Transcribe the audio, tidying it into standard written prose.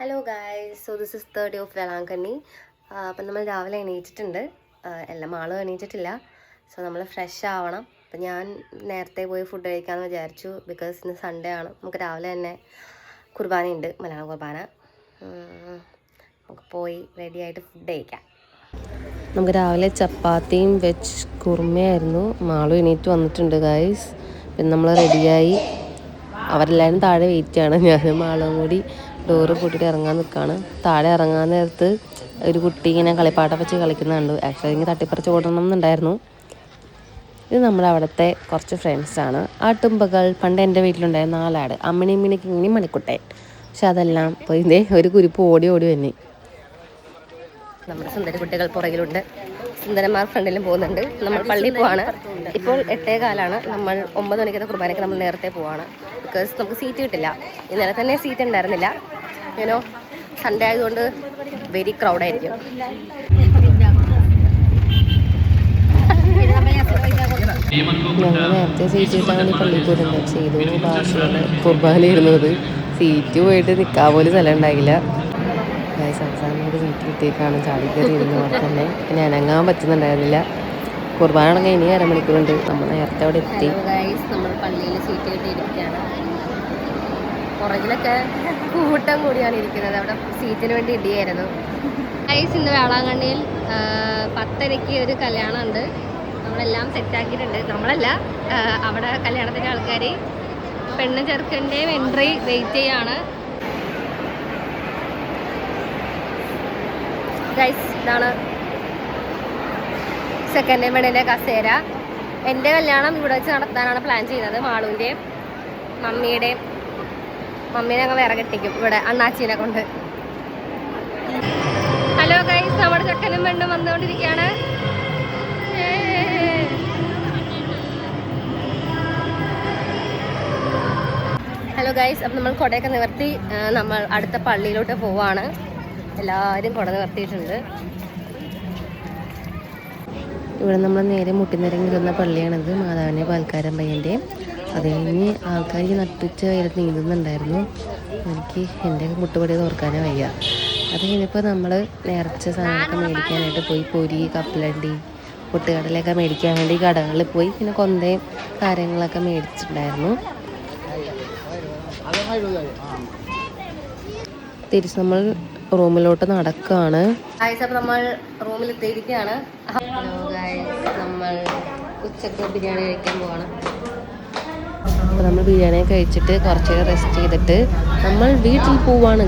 Hello guys, so this is third day of Velankanni. അപ്പം നമ്മൾ രാവിലെ എണീറ്റിട്ടുണ്ട്. എല്ലാം ആളും എണീറ്റിട്ടില്ല. സോ നമ്മൾ ഫ്രഷ് ആവണം. അപ്പം ഞാൻ നേരത്തെ പോയി ഫുഡ് കഴിക്കാമെന്ന് വിചാരിച്ചു. ബിക്കോസ് ഇന്ന് സൺഡേ ആണ്. നമുക്ക് രാവിലെ തന്നെ കുർബാനയുണ്ട്, മലയാള കുർബാന. നമുക്ക് പോയി റെഡിയായിട്ട് ഫുഡ് കഴിക്കാം. നമുക്ക് രാവിലെ ചപ്പാത്തിയും വെജ് കുറുമയായിരുന്നു. മാളും എണീറ്റ് വന്നിട്ടുണ്ട് ഗായ്സ്. പിന്നെ നമ്മൾ റെഡിയായി. അവരെല്ലാവരും താഴെ വെയിറ്റ് ആണ്. ഞാനും മാളും കൂടി ഡോറ് പൂട്ടിയിട്ട് ഇറങ്ങാൻ നിൽക്കുകയാണ്. താഴെ ഇറങ്ങാൻ നേരത്ത് ഒരു കുട്ടി ഇങ്ങനെ കളിപ്പാട്ടം വെച്ച് കളിക്കുന്നുണ്ട്. ആക്ച്വലി എനിക്ക് തട്ടിപ്പറിച്ച് ഓടണം എന്നുണ്ടായിരുന്നു. ഇത് നമ്മുടെ അവിടുത്തെ കുറച്ച് ഫ്രണ്ട്സാണ്. ആട്ടുമ്പകൾ പണ്ട് എൻ്റെ വീട്ടിലുണ്ടായിരുന്ന 4 ആട്, അമ്മിണി മിണിക്കിങ്ങിനി മണിക്കുട്ടൻ. പക്ഷെ അതെല്ലാം ഇപ്പോൾ ഇതേ ഒരു കുരിപ്പ് ഓടി വന്നി. നമ്മുടെ സുന്ദരി കുട്ടികൾ പുറകിലുണ്ട്, സുന്ദരന്മാർ ഫ്രണ്ടിലും പോകുന്നുണ്ട്. നമ്മൾ പള്ളിയിൽ പോവാണ്. ഇപ്പോൾ 8:15. നമ്മൾ 9 മണിക്കത്തെ കുർബാനയ്ക്ക് നമ്മൾ നേരത്തെ പോവാണ്. ബിക്കോസ് നമുക്ക് സീറ്റ് കിട്ടില്ല. ഇന്നലെ തന്നെ സീറ്റ് ഉണ്ടായിരുന്നില്ല. യുനോ സൺഡേ ആയതുകൊണ്ട് വെരി ക്രൗഡായിരിക്കും. ഞങ്ങൾ നേരത്തെ സീറ്റ് കിട്ടാൻ വേണ്ടി പള്ളിയിൽ പോയിരുന്നു. ചെയ്തു ഭാഷയുടെ കുർബാനയായിരുന്നു അത്. സീറ്റ് പോയിട്ട് നിൽക്കാൻ പോലും സ്ഥലം ഉണ്ടായില്ല. അവസാനം നമുക്ക് സീറ്റ് കിട്ടിയേക്കാണ്. ചാടി കയറി ഇരുന്ന് അവിടെ തന്നെ. പിന്നെ അനങ്ങാൻ പറ്റുന്നുണ്ടായിരുന്നില്ല. കുർബാന തുടങ്ങി ഇനി അരമണിക്കൂറുണ്ട്. നമ്മൾ നേരത്തെ അവിടെ എത്തി. നമ്മൾ പള്ളിയിൽ സീറ്റ് കിട്ടിയിരിക്കുകയാണ്. പുറകിലൊക്കെ കൂട്ടം കൂടിയാണ് ഇരിക്കുന്നത്. അവിടെ സീറ്റിന് വേണ്ടി ഇടിയായിരുന്നു. ഗൈസ്, ഇന്ന് വേളാങ്കണ്ണിയിൽ 10:00 ഒരു കല്യാണം ഉണ്ട്. നമ്മളെല്ലാം സെറ്റാക്കിയിട്ടുണ്ട്. നമ്മളല്ല, അവിടെ കല്യാണത്തിൻ്റെ ആൾക്കാർ പെണ്ണ് ചെറുക്കൻ്റെയും എൻട്രി വെയിറ്റ് ചെയ്യാണ്. ഗൈസ്, ഇതാണ് സെക്കൻഡ് പെണ്ണിൻ്റെ കസേര. എൻ്റെ കല്യാണം ഇവിടെ വെച്ച് നടത്താനാണ് പ്ലാൻ ചെയ്യുന്നത്. മാളുവിൻ്റെയും മമ്മിയുടെയും. മമ്മീനെ അങ്ങ് വേറെ കെട്ടിക്കും ഇവിടെ അണ്ണാച്ചീനെ കൊണ്ട്. ഹലോ ഗൈസ്, നമ്മുടെ ചെക്കനും പെണ്ണും വന്നുകൊണ്ടിരിക്കുകയാണ്. ഹലോ ഗൈസ്, അപ്പം നമ്മൾ കുടയൊക്കെ നിവർത്തി നമ്മൾ അടുത്ത പള്ളിയിലോട്ട് പോവാണ്. എല്ലാവരും കുട നിവർത്തിയിട്ടുണ്ട്. ഇവിടെ നമ്മൾ നേരെ മുട്ടിനിറങ്ങിയിരുന്ന പള്ളിയാണിത്, മാതാവിൻ്റെ പാൽക്കാരൻ പയ്യൻ്റെ. അത് കഴിഞ്ഞ് ആൾക്കാർ നട്ടുച്ച വരെ നീന്തുന്നുണ്ടായിരുന്നു. എനിക്ക് എൻ്റെ മുട്ടുപടി ഓർക്കാനേ വയ്യ. അത് കഴിഞ്ഞപ്പോൾ നമ്മൾ നേർച്ച സാധനമൊക്കെ മേടിക്കാനായിട്ട് പോയി. പൊരി, കപ്പലണ്ടി, പൊട്ടുകടലൊക്കെ മേടിക്കാൻ വേണ്ടി കടകളിൽ പോയി. പിന്നെ കൊന്തയും കാര്യങ്ങളൊക്കെ മേടിച്ചിട്ടുണ്ടായിരുന്നു. തിരിച്ച് നമ്മൾ റൂമിലോട്ട് നടക്കുകയാണ്. അപ്പോൾ നമ്മൾ റൂമിലെത്തിയിരിക്കുകയാണ്. നമ്മൾ ഉച്ചക്ക് ബിരിയാണി കഴിക്കാൻ പോവാണ്. അപ്പോൾ നമ്മൾ ബിരിയാണി കഴിച്ചിട്ട് കുറച്ച് റെസ്റ്റ് ചെയ്തിട്ട് നമ്മൾ വീട്ടിൽ പോവാണ്.